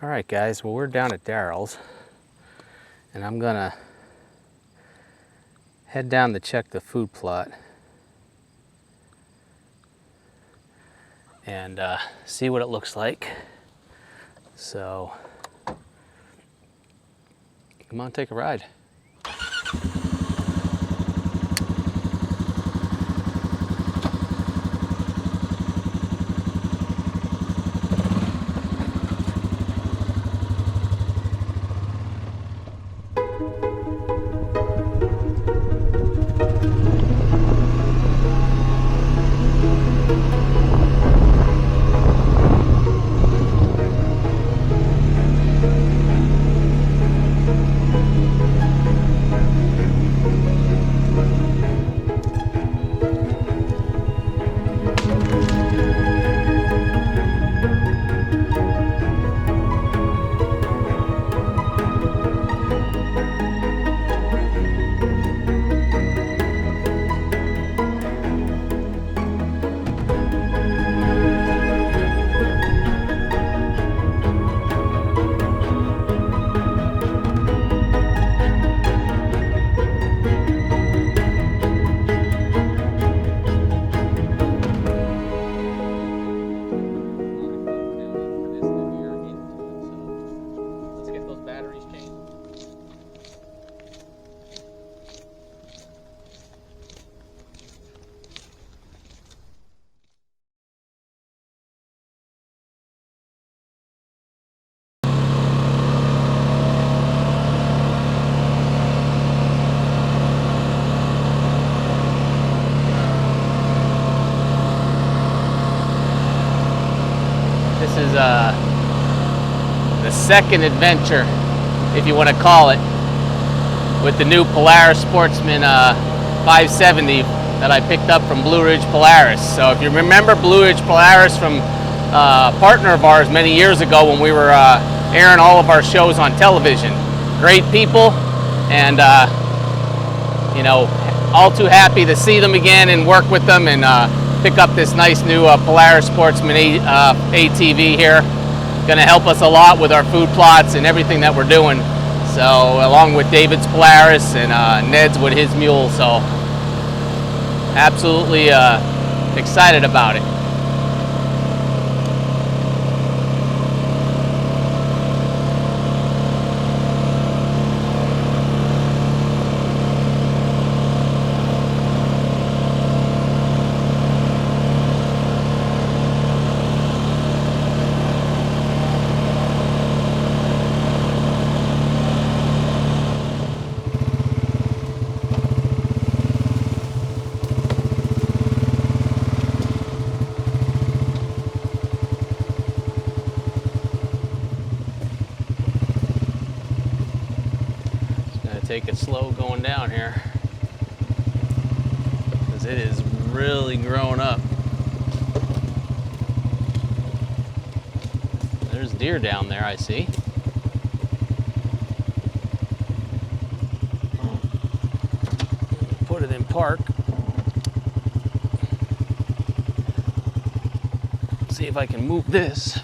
All right, guys, well, we're down at Daryl's, and I'm gonna head down to check the food plot and see what it looks like. So, come on, take a ride. This is the second adventure, if you want to call it, with the new Polaris Sportsman 570 that I picked up from Blue Ridge Polaris. So if you remember Blue Ridge Polaris from a partner of ours many years ago when we were airing all of our shows on television. Great people, and you know, all too happy to see them again and work with them and pick up this nice new Polaris Sportsman ATV here. Gonna help us a lot with our food plots and everything that we're doing. So along with David's Polaris and Ned's with his mule. So absolutely excited about it. Take it slow going down here because it is really growing up. There's deer down there, I see. Put it in park. See if I can move this.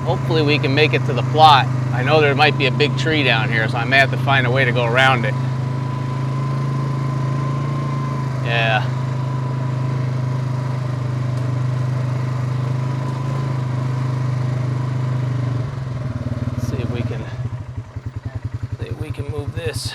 Hopefully we can make it to the plot. I know there might be a big tree down here, so I may have to find a way to go around it. Yeah. Let's see if we can move this.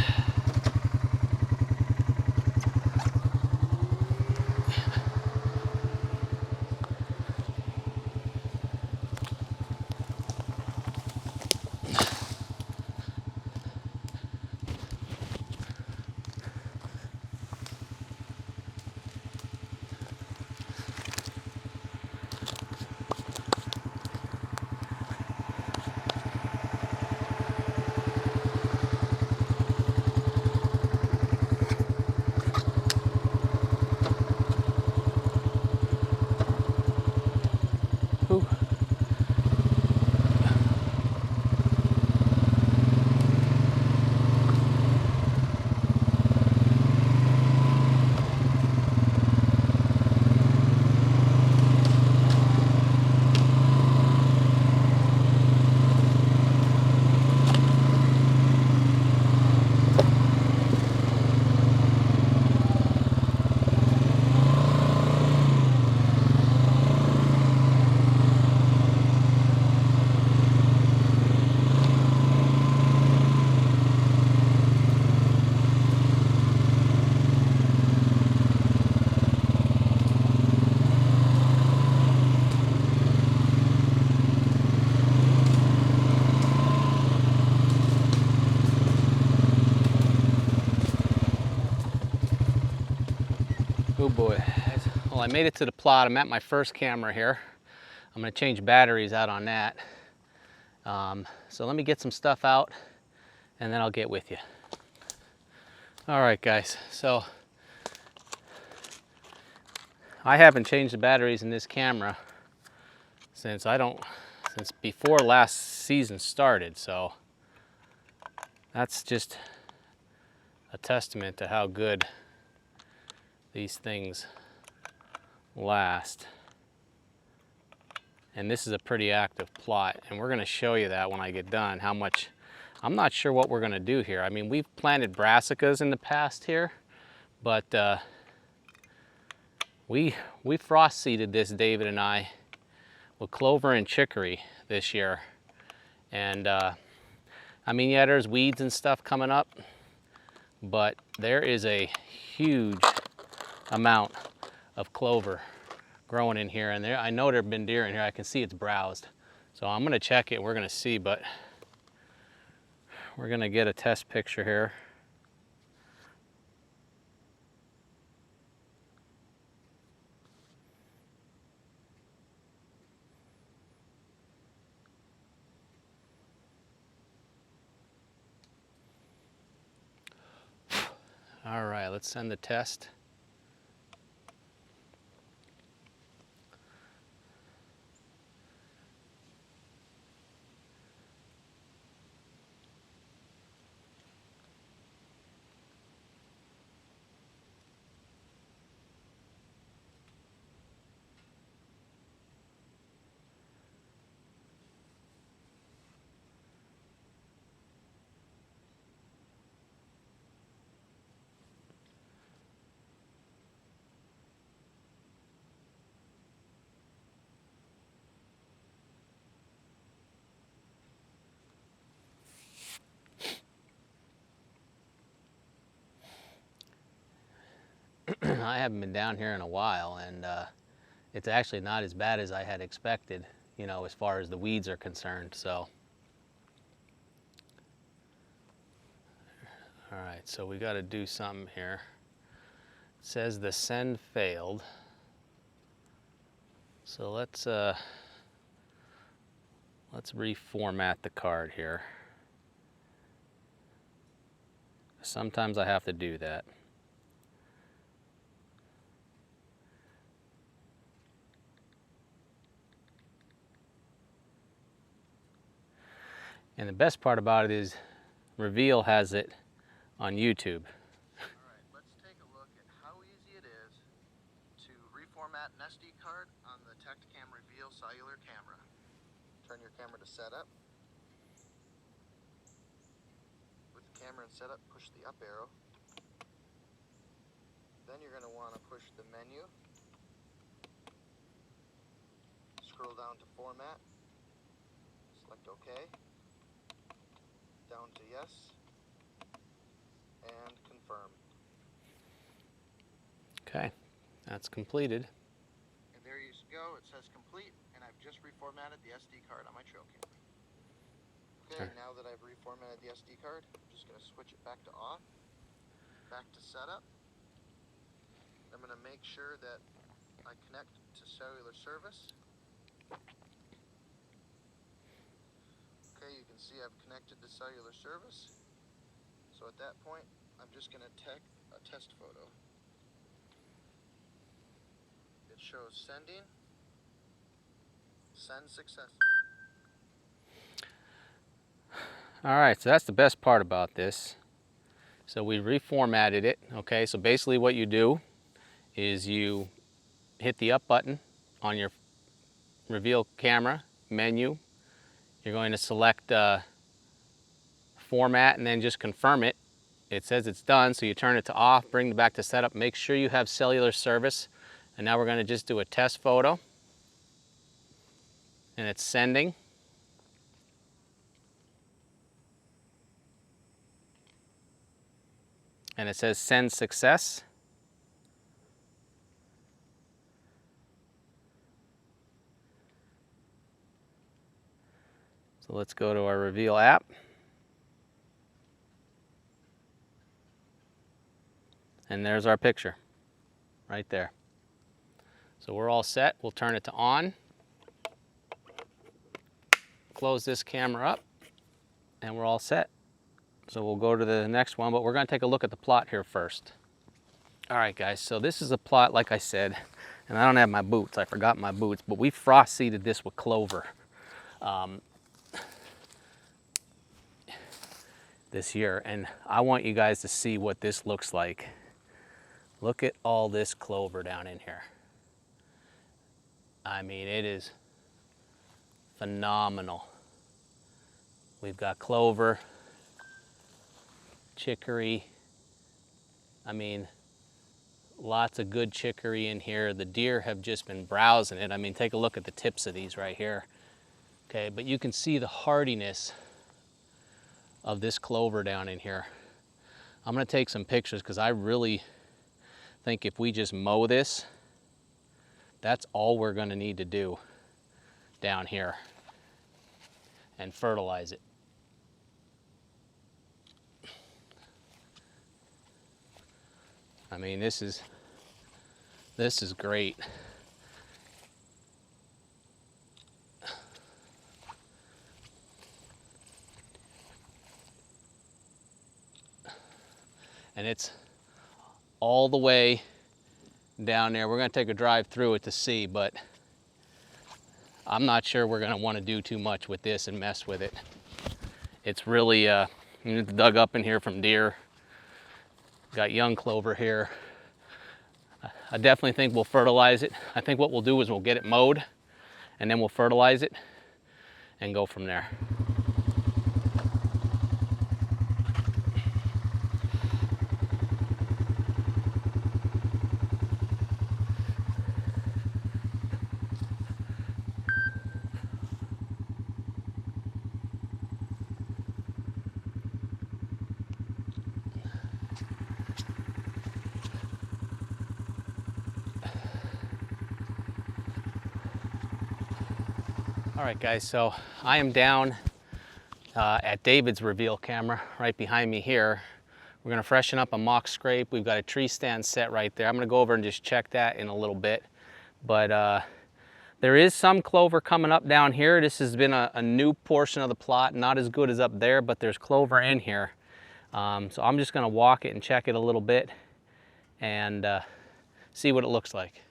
boy. Well, I made it to the plot. I'm at my first camera here. I'm gonna change batteries out on that. So let me get some stuff out and then I'll get with you. All right, guys, so I haven't changed the batteries in this camera since before last season started, so that's just a testament to how good these things last. And this is a pretty active plot, and we're gonna show you that when I get done, how much. I'm not sure what we're gonna do here. I mean, we've planted brassicas in the past here, but we frost seeded this, David and I, with clover and chicory this year. And I mean, yeah, there's weeds and stuff coming up, but there is a huge amount of clover growing in here, and I know there have been deer in here. I can see it's browsed, so I'm gonna check it. We're gonna see, but we're gonna get a test picture here. All right, let's send the test. I haven't been down here in a while, and it's actually not as bad as I had expected, you know, as far as the weeds are concerned. So, all right, so we got to do something here. It says the send failed. So let's reformat the card here. Sometimes I have to do that. And the best part about it is Reveal has it on YouTube. All right, let's take a look at how easy it is to reformat an SD card on the Tacticam Reveal cellular camera. Turn your camera to setup. With the camera in setup, push the up arrow. Then you're going to want to push the menu. Scroll down to Format. Select OK. Down to Yes. And confirm. Okay, that's completed. And there you go, it says complete, and I've just reformatted the SD card on my trail camera. Okay, Sure. now that I've reformatted the SD card, I'm just going to switch it back to off, back to setup. I'm going to make sure that I connect to cellular service. Okay, you can see I've connected to cellular service. So at that point, I'm just going to take a test photo. It shows sending, send success. All right, so that's the best part about this. So we reformatted it, okay? So basically what you do is you hit the up button on your Reveal camera menu. You're going to select format and then just confirm it. It says it's done, so you turn it to off, bring it back to setup, make sure you have cellular service. And now we're going to just do a test photo. And it's sending. And it says send success. So let's go to our Reveal app. And there's our picture right there. So we're all set. We'll turn it to on. Close this camera up, and we're all set. So we'll go to the next one, but we're going to take a look at the plot here first. All right, guys, so this is a plot, like I said, and I don't have my boots. I forgot my boots, but we frost seeded this with clover this year, and I want you guys to see what this looks like. Look at all this clover down in here. I mean, it is phenomenal. We've got clover, chicory, I mean, lots of good chicory in here. The deer have just been browsing it. I mean, take a look at the tips of these right here. Okay, but you can see the hardiness of this clover down in here. I'm gonna take some pictures because I really think if we just mow this, that's all we're gonna need to do down here and fertilize it. I mean, this is great. And it's all the way down there. We're going to take a drive through it to see, but I'm not sure we're going to want to do too much with this and mess with it. It's really dug up in here from deer. Got young clover here. I definitely think we'll fertilize it. I think what we'll do is we'll get it mowed and then we'll fertilize it and go from there. All right, guys, so I am down at David's reveal camera right behind me here. We're gonna freshen up a mock scrape. We've got a tree stand set right there. I'm gonna go over and just check that in a little bit. But there is some clover coming up down here. This has been a new portion of the plot, not as good as up there, but there's clover in here. So I'm just gonna walk it and check it a little bit and see what it looks like.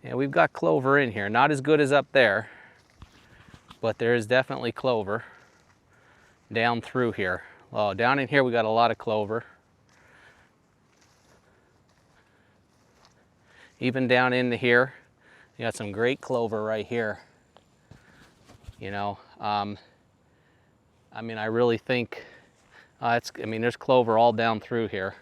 Yeah, we've got clover in here. Not as good as up there, but there is definitely clover down through here. Oh, down in here we got a lot of clover. Even down into here, you got some great clover right here. You know, I mean, I really think, I mean, there's clover all down through here.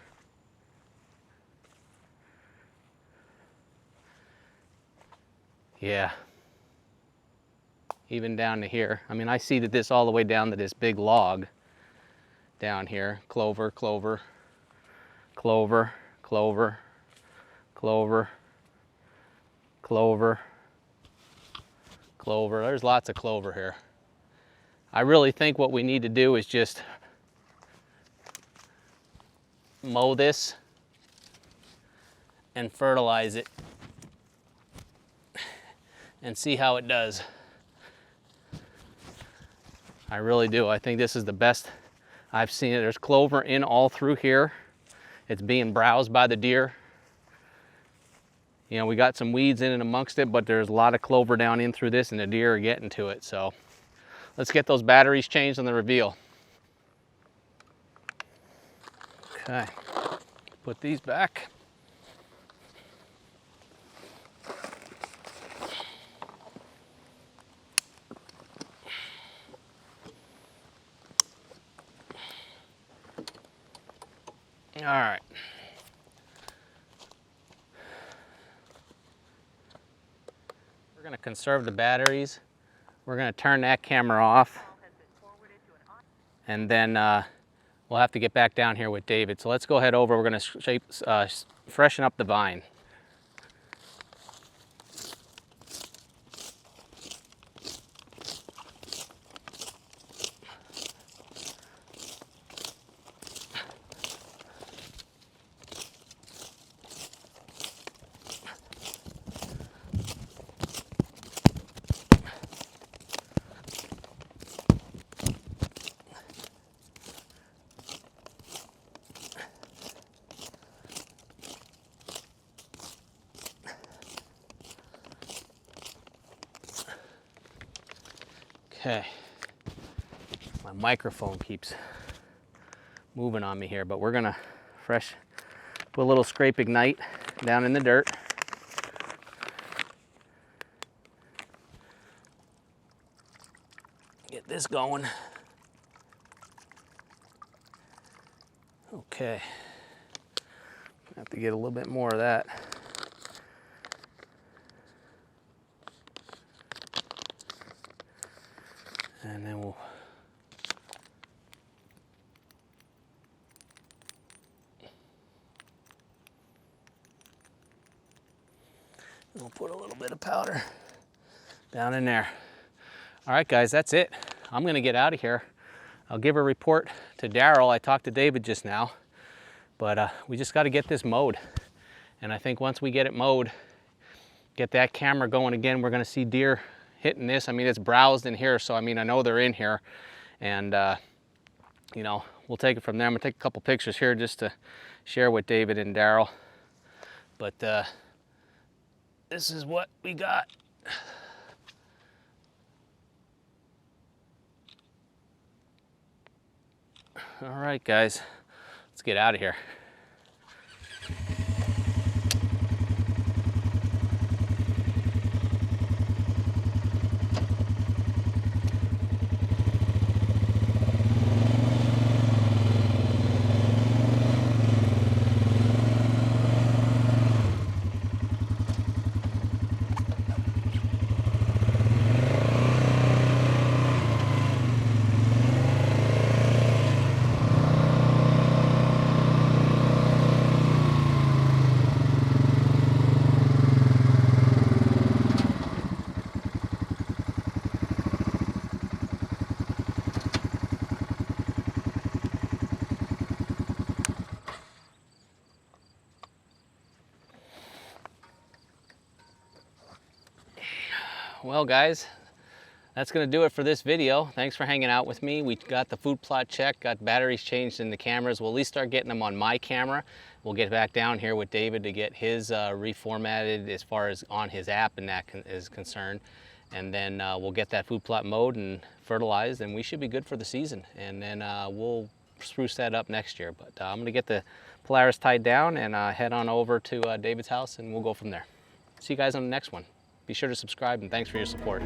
Yeah, even down to here. I mean, I seeded this all the way down to this big log down here. Clover, clover, clover, clover, clover, clover, clover. There's lots of clover here. I really think what we need to do is just mow this and fertilize it and see how it does. I really do. I think this is the best I've seen it. There's clover in all through here. It's being browsed by the deer. You know, we got some weeds in and amongst it, but there's a lot of clover down in through this and the deer are getting to it. So let's get those batteries changed on the reveal. Okay, put these back. All right. We're going to conserve the batteries. We're going to turn that camera off. And then we'll have to get back down here with David. So let's go ahead over. We're going to freshen up the vine. Okay. My microphone keeps moving on me here, but we're gonna put a little scrape ignite down in the dirt. Get this going. Okay. Have to get a little bit more of that. And then we'll put a little bit of powder down in there. All right, guys, that's it. I'm gonna get out of here. I'll give a report to Daryl. I talked to David just now, but we just got to get this mowed. And I think once we get it mowed, get that camera going again, we're gonna see deer hitting this. I mean, it's browsed in here, so I mean, I know they're in here. And you know, we'll take it from there. I'm gonna take a couple pictures here just to share with David and Daryl. But this is what we got. All right, guys, let's get out of here. Well, guys, that's gonna do it for this video. Thanks for hanging out with me. We got the food plot checked, got batteries changed in the cameras. We'll at least start getting them on my camera. We'll get back down here with David to get his reformatted as far as on his app and that is concerned. And then we'll get that food plot mowed and fertilized, and we should be good for the season. And then we'll spruce that up next year. But I'm gonna get the Polaris tied down and head on over to David's house, and we'll go from there. See you guys on the next one. Be sure to subscribe, and thanks for your support.